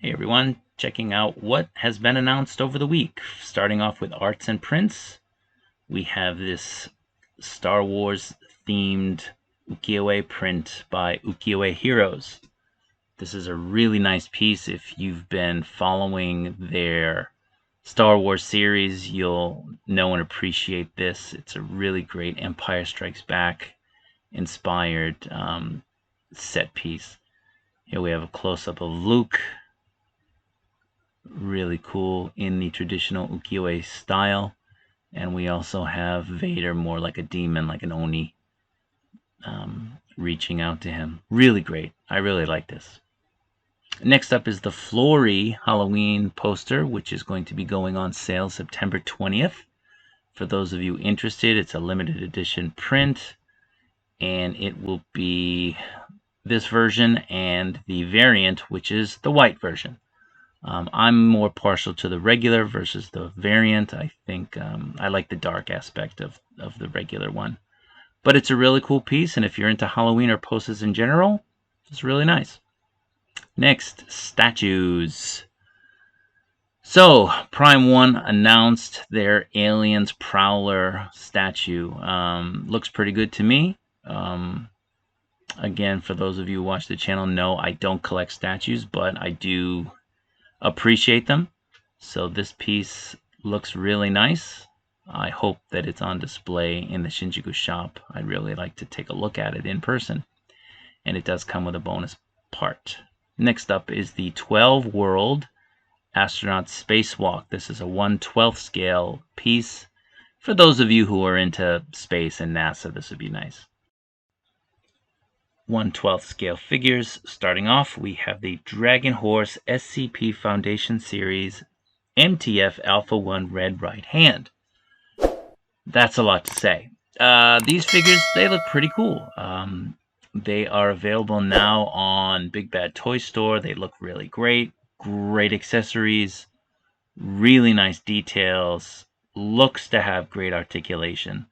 Hey everyone, checking out what has been announced over the week. Starting off with arts and prints, we have this Star Wars themed ukiyo-e print by Ukiyo-e Heroes. This is a really nice piece. If you've been following their Star Wars series, you'll know and appreciate this. It's a really great Empire Strikes Back inspired set piece. Here we have a close-up of Luke. Really cool in the traditional ukiyo-e style. And we also have Vader more like a demon, like an Oni, reaching out to him. Really great. I really like this. Next up is the Flory Halloween poster, which is going to be going on sale September 20th. For those of you interested, it's a limited edition print, and it will be this version and the variant, which is the white version. I'm more partial to the regular versus the variant. I think I like the dark aspect of the regular one. But it's a really cool piece, and if you're into Halloween or posters in general, it's really nice. Next, statues. So, Prime 1 announced their Aliens Prowler statue. Looks pretty good to me. Again, for those of you who watch the channel, know I don't collect statues, but I do appreciate them. So this piece looks really nice. I hope that it's on display in the Shinjuku shop. I'd really like to take a look at it in person. And it does come with a bonus part. Next up is the 12 World Astronaut Spacewalk. This is a 1/12 scale piece. For those of you who are into space and NASA, this would be nice. 1/12 scale figures. Starting off, we have the Dragon Horse SCP Foundation Series MTF Alpha 1 Red Right Hand. That's a lot to say. These figures, they look pretty cool. They are available now on Big Bad Toy Store. They look really great. Great accessories. Really nice details. Looks to have great articulation.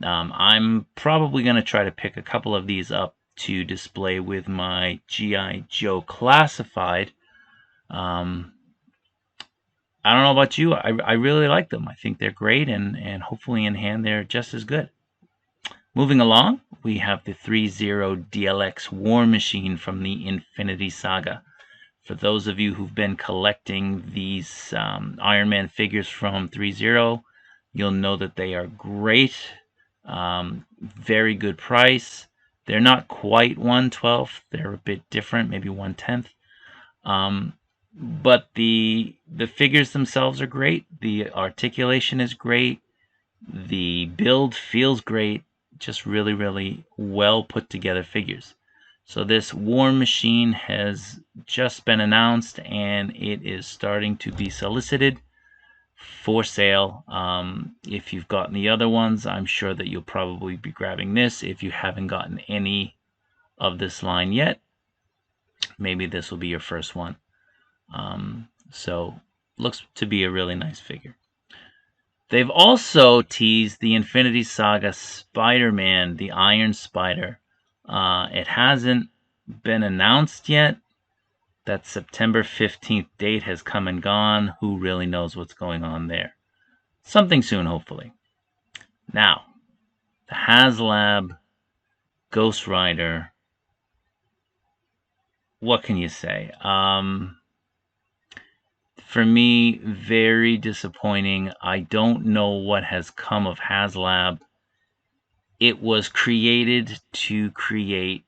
I'm probably going to try to pick a couple of these up to display with my G.I. Joe Classified. I don't know about you. I really like them. I think they're great, and hopefully in hand they're just as good. Moving along, we have the 3-0 DLX War Machine from the Infinity Saga. For those of you who've been collecting these Iron Man figures from 3-0, you'll know that they are great. Very good price. They're not quite 1/12. They're a bit different, maybe 1/10. But the figures themselves are great. The articulation is great. The build feels great. Just really, really well put together figures. So this War Machine has just been announced, and it is starting to be solicited for sale. If you've gotten the other ones, I'm sure that you'll probably be grabbing this. If you haven't gotten any of this line yet, maybe this will be your first one. So looks to be a really nice figure. They've also teased the Infinity Saga Spider-Man, the Iron Spider. It hasn't been announced yet. That September 15th date has come and gone. Who really knows what's going on there? Something soon, hopefully. Now, the HasLab Ghost Rider. What can you say? For me, very disappointing. I don't know what has come of HasLab. It was created to create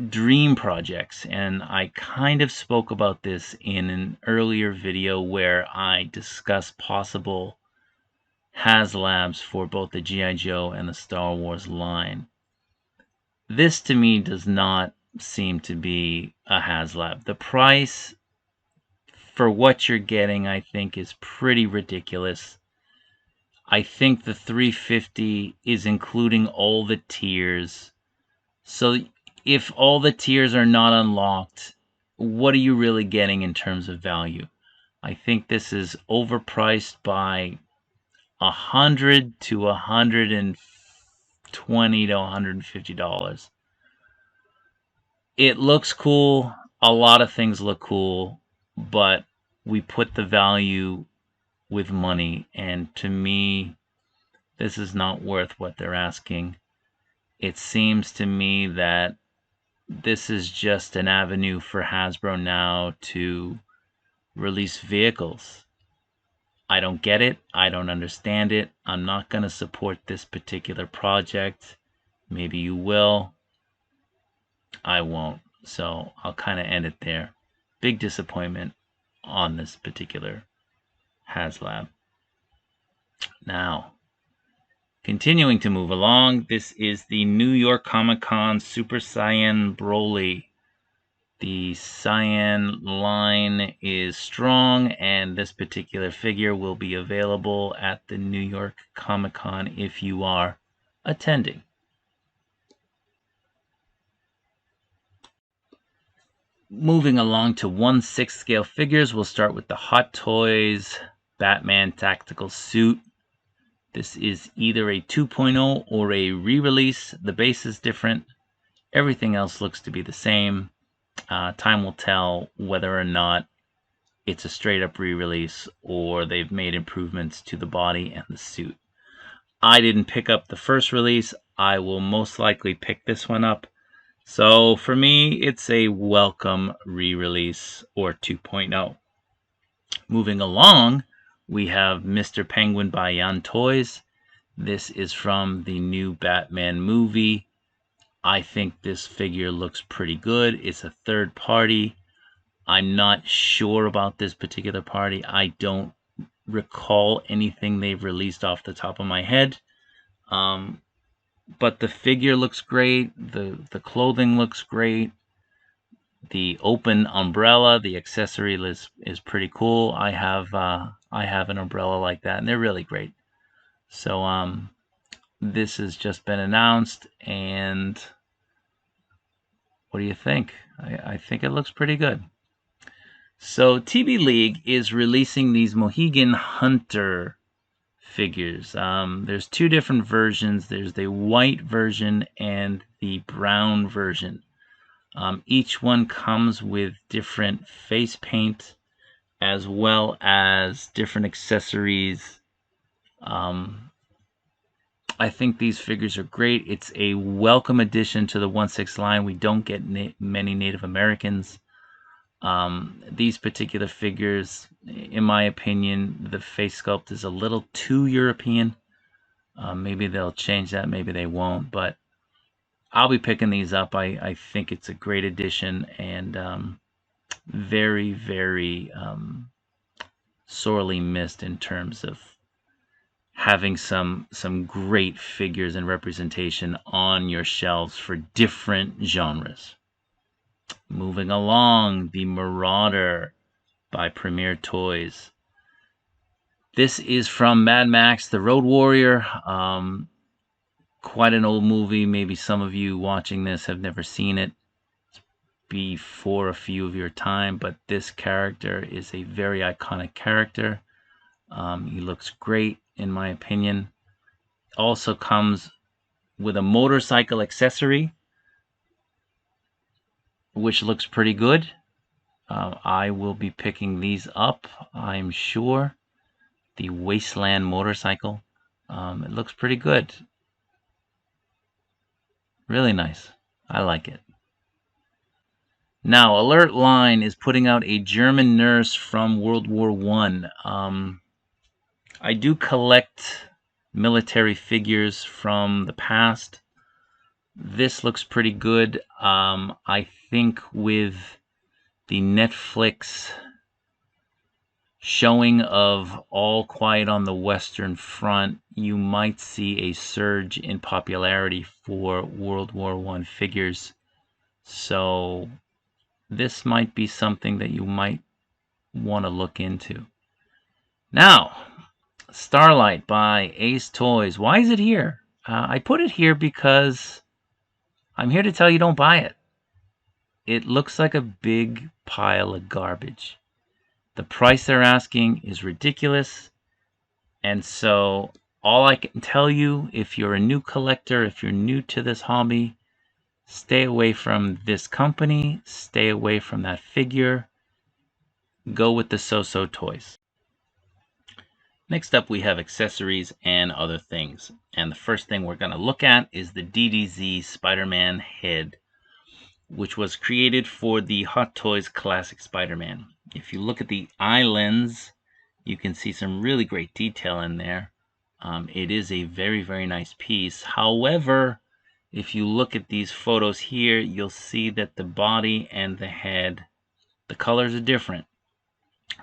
dream projects, and I kind of spoke about this in an earlier video where I discussed possible HasLabs for both the G.I. Joe and the Star Wars line. This to me does not seem to be a HasLab. The price for what you're getting, I think, is pretty ridiculous. I think the $350 is including all the tiers. So if all the tiers are not unlocked, what are you really getting in terms of value? I think this is overpriced by $100 to $120 to $150. It looks cool. A lot of things look cool, but we put the value with money, and to me, this is not worth what they're asking. It seems to me that this is just an avenue for Hasbro now to release vehicles. I don't get it. I don't understand it. I'm not going to support this particular project. Maybe you will. I won't. So I'll kind of end it there. Big disappointment on this particular HasLab. Now, continuing to move along, this is the New York Comic Con Super Saiyan Broly. The Saiyan line is strong, and this particular figure will be available at the New York Comic Con if you are attending. Moving along to 1/6 scale figures, we'll start with the Hot Toys Batman Tactical Suit. This is either a 2.0 or a re-release. The base is different. Everything else looks to be the same. Time will tell whether or not it's a straight up re-release or they've made improvements to the body and the suit. I didn't pick up the first release. I will most likely pick this one up. So for me, it's a welcome re-release or 2.0. Moving along, we have Mr. Penguin by Yan Toys. This is from the new Batman movie. I think this figure looks pretty good. It's a third party. I'm not sure about this particular party. I don't recall anything they've released off the top of my head. But the figure looks great. The clothing looks great. The open umbrella, the accessory is pretty cool. I have an umbrella like that, and they're really great. So this has just been announced, and what do you think? I think it looks pretty good. So TB League is releasing these Mohegan Hunter figures. There's two different versions. There's the white version and the brown version. Each one comes with different face paint as well as different accessories. I think these figures are great. It's a welcome addition to the 1/6 line. We don't get many Native Americans. These particular figures, in my opinion, the face sculpt is a little too European. Maybe they'll change that, maybe they won't, but I'll be picking these up. I think it's a great addition, and very, very sorely missed in terms of having some great figures and representation on your shelves for different genres. Moving along, the Marauder by Premier Toys. This is from Mad Max, The Road Warrior. Quite an old movie. Maybe some of you watching this have never seen it. It's before a few of your time, but this character is a very iconic character. He looks great, in my opinion. Also comes with a motorcycle accessory, which looks pretty good. I will be picking these up, I'm sure. The Wasteland motorcycle. It looks pretty good. Really nice. I like it. Now, Alert Line is putting out a German nurse from World War I. I do collect military figures from the past. This looks pretty good. I think with the Netflix showing of All Quiet on the Western Front, you might see a surge in popularity for World War I figures. So this might be something that you might want to look into. Now, Starlight by Ace Toys. Why is it here? I put it here because I'm here to tell you don't buy it. It looks like a big pile of garbage. The price they're asking is ridiculous. And so all I can tell you, if you're a new collector, if you're new to this hobby, stay away from this company, stay away from that figure. go with the So-So Toys. Next up, we have accessories and other things. And the first thing we're going to look at is the DDZ Spider-Man head, which was created for the Hot Toys Classic Spider-Man. If you look at the eye lens, you can see some really great detail in there. It is a very, very nice piece. However, if you look at these photos here, you'll see that the body and the head, the colors are different.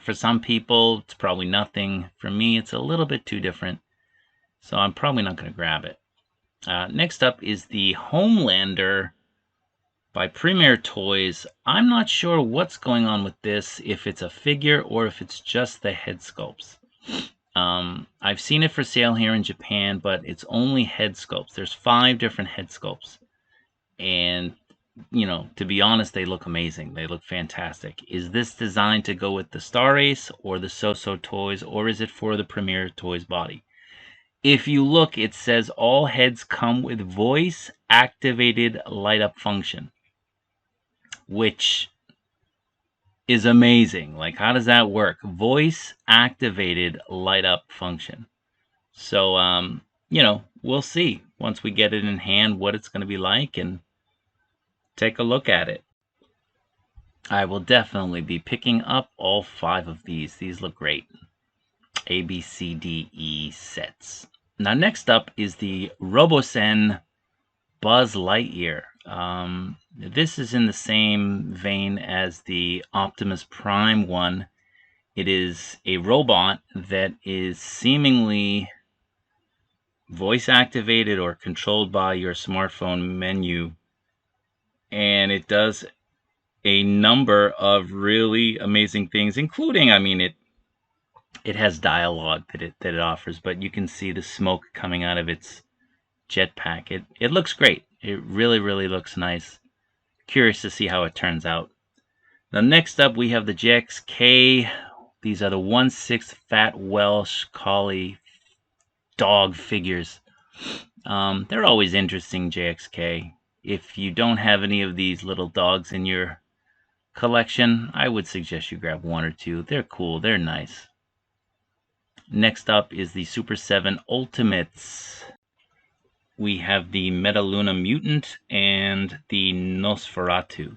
For some people, it's probably nothing. For me, it's a little bit too different, so I'm probably not going to grab it. Next up is the Homelander by Premier Toys. I'm not sure what's going on with this, if it's a figure or if it's just the head sculpts. I've seen it for sale here in Japan, but it's only head sculpts. There's 5 different head sculpts. And, you know, to be honest, they look amazing. They look fantastic. Is this designed to go with the Star Ace or the So-So Toys, or is it for the Premier Toys body? If you look, it says all heads come with voice activated light up function, which is amazing. Like, how does that work? Voice activated light up function. So, you know, we'll see once we get it in hand what it's going to be like and take a look at it. I will definitely be picking up all 5 of these. These look great. A, B, C, D, E sets. Now, next up is the Robosen Buzz Lightyear. This is in the same vein as the Optimus Prime one. It is a robot that is seemingly voice activated or controlled by your smartphone menu, and it does a number of really amazing things, including, I mean, it has dialogue that it offers, but you can see the smoke coming out of its jetpack. It looks great. It really, really looks nice. Curious to see how it turns out. Now, next up, we have the JXK. These are the 1/6 Fat Welsh Collie dog figures. They're always interesting, JXK. If you don't have any of these little dogs in your collection, I would suggest you grab 1 or 2. They're cool. They're nice. Next up is the Super 7 Ultimates. We have the Metaluna Mutant and the Nosferatu.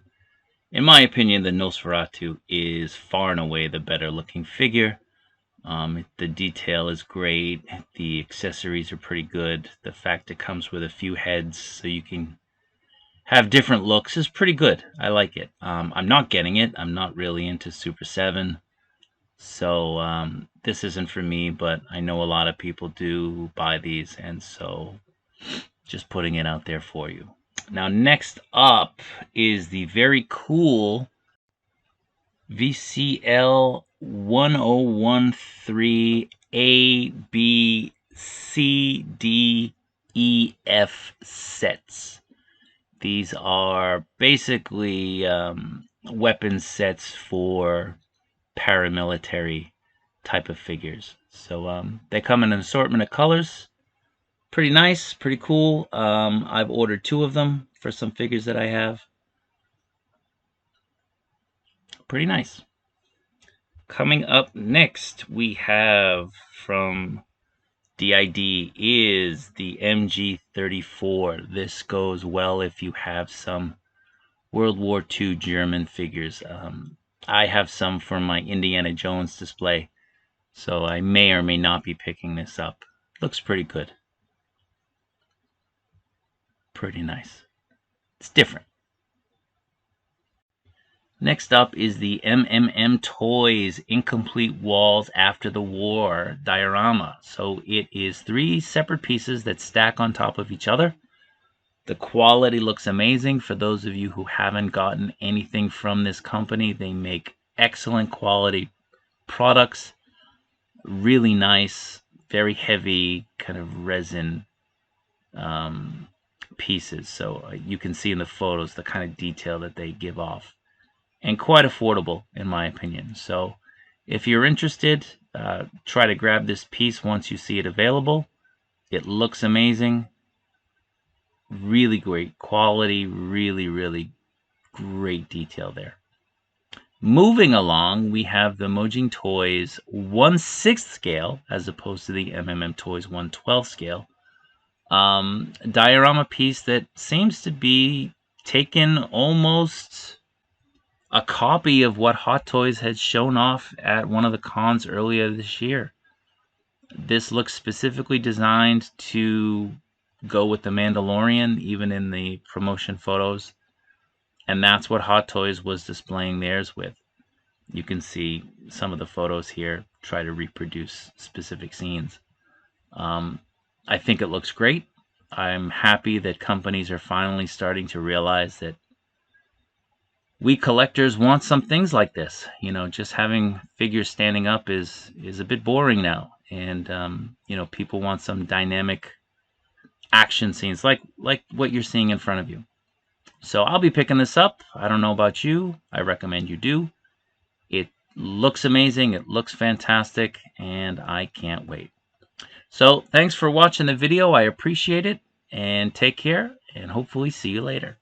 In my opinion, the Nosferatu is far and away the better looking figure. The detail is great. The accessories are pretty good. The fact it comes with a few heads so you can have different looks is pretty good. I like it. I'm not getting it. I'm not really into Super 7. So this isn't for me, but I know a lot of people do buy these, and so just putting it out there for you. Now, next up is the very cool VCL 1013 A, B, C, D, E, F sets. These are basically weapon sets for paramilitary type of figures. So they come in an assortment of colors. Pretty nice, pretty cool. I've ordered 2 of them for some figures that I have. Pretty nice. Coming up next, we have from DID is the MG34. This goes well if you have some World War II German figures. I have some for my Indiana Jones display, so I may or may not be picking this up. Looks pretty good. Pretty nice. It's different. Next up is the MMM Toys Incomplete Walls After the War diorama. So it is 3 separate pieces that stack on top of each other. The quality looks amazing. For those of you who haven't gotten anything from this company, they make excellent quality products. Really nice, very heavy kind of resin pieces. So you can see in the photos the kind of detail that they give off. And quite affordable, in my opinion. So if you're interested, try to grab this piece once you see it available. It looks amazing. Really great quality. Really, really great detail there. Moving along, we have the Mojang Toys 1/6 scale as opposed to the MMM Toys 1/12 scale. Diorama piece that seems to be taken almost a copy of what Hot Toys had shown off at one of the cons earlier this year. This looks specifically designed to go with the Mandalorian, even in the promotion photos. And that's what Hot Toys was displaying theirs with. You can see some of the photos here try to reproduce specific scenes. I think it looks great. I'm happy that companies are finally starting to realize that we collectors want some things like this. You know, just having figures standing up is a bit boring now. And, you know, people want some dynamic action scenes like what you're seeing in front of you. So I'll be picking this up. I don't know about you. I recommend you do. It looks amazing. It looks fantastic. And I can't wait. So thanks for watching the video. I appreciate it. And take care. And hopefully see you later.